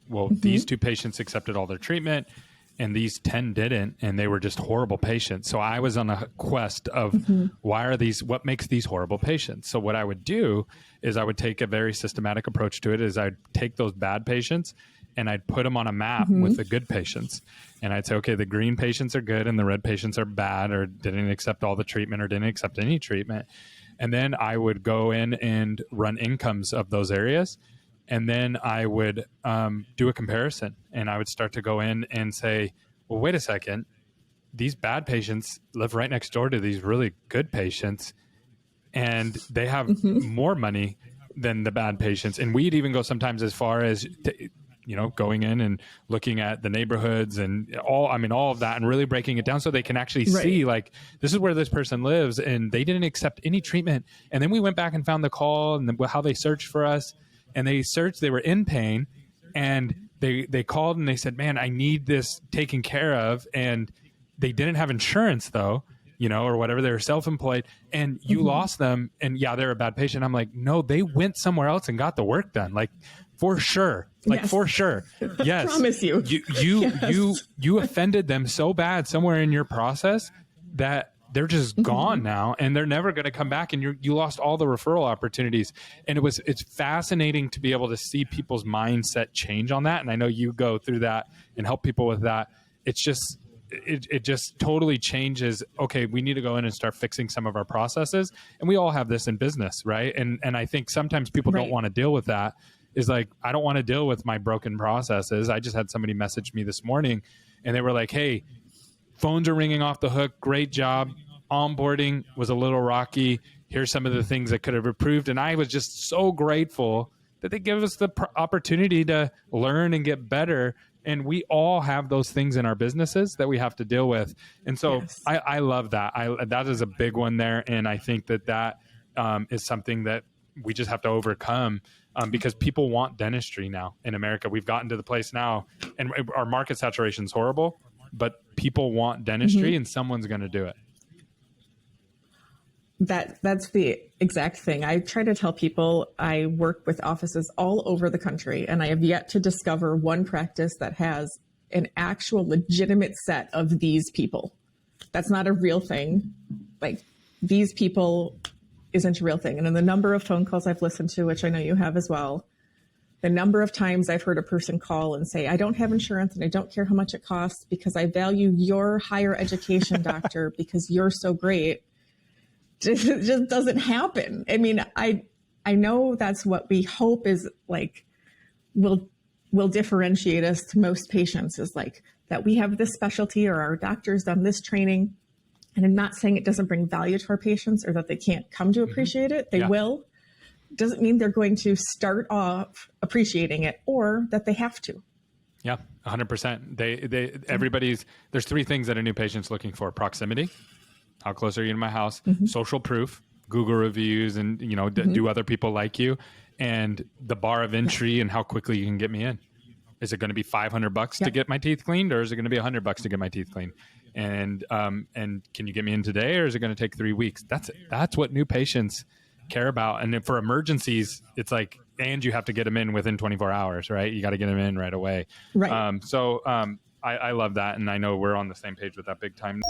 well, these 2 patients accepted all their treatment and these 10 didn't, and they were just horrible patients. So I was on a quest of what makes these horrible patients? So what I would do is I would take a very systematic approach to it, is I'd take those bad patients and I'd put them on a map with the good patients. And I'd say, okay, the green patients are good and the red patients are bad, or didn't accept all the treatment or didn't accept any treatment. And then I would go in and run incomes of those areas. And then I would do a comparison, and I would start to go in and say, well, wait a second, these bad patients live right next door to these really good patients, and they have more money than the bad patients. And we'd even go sometimes as far as, going in and looking at the neighborhoods and all of that, and really breaking it down so they can actually see, like, this is where this person lives and they didn't accept any treatment. And then we went back and found the call and how they searched for us. And they were in pain, and they called and they said, man, I need this taken care of. And they didn't have insurance though, or whatever. They were self-employed, and you lost them. And yeah, they're a bad patient. I'm like, no, they went somewhere else and got the work done. Like, for sure. Like, for sure. Yes. I promise you. You offended them so bad somewhere in your process that they're just gone now, and they're never going to come back. And you lost all the referral opportunities. And it's fascinating to be able to see people's mindset change on that. And I know you go through that and help people with that. It's just, it just totally changes. Okay, we need to go in and start fixing some of our processes. And we all have this in business, right? And I think sometimes people don't want to deal with that. Is like, I don't want to deal with my broken processes. I just had somebody message me this morning, and they were like, hey, phones are ringing off the hook. Great job. Onboarding was a little rocky. Here's some of the things that could have improved. And I was just so grateful that they give us the opportunity to learn and get better. And we all have those things in our businesses that we have to deal with. And so I love that. That is a big one there. And I think that is something that we just have to overcome, because people want dentistry now in America. We've gotten to the place now, and our market saturation is horrible, but people want dentistry, and someone's going to do it. That's the exact thing. I try to tell people I work with offices all over the country, and I have yet to discover one practice that has an actual legitimate set of these people. That's not a real thing. Like, these people isn't a real thing. And in the number of phone calls I've listened to, which I know you have as well, the number of times I've heard a person call and say, I don't have insurance and I don't care how much it costs because I value your higher education, doctor, because you're so great. It just doesn't happen. I mean, I know that's what we hope is like, will differentiate us to most patients, is like that we have this specialty or our doctor's done this training. And I'm not saying it doesn't bring value to our patients or that they can't come to appreciate it. They will. Doesn't mean they're going to start off appreciating it or that they have to. Yeah, 100%. There's 3 things that a new patient's looking for: proximity, how close are you to my house, social proof, Google reviews, and do other people like you, and the bar of entry and how quickly you can get me in. Is it going to be $500 to get my teeth cleaned, or is it going to be $100 to get my teeth cleaned? And can you get me in today, or is it going to take 3 weeks? That's what new patients care about. And for emergencies, it's like, and you have to get them in within 24 hours, right? You got to get them in right away. Right. I love that. And I know we're on the same page with that big time.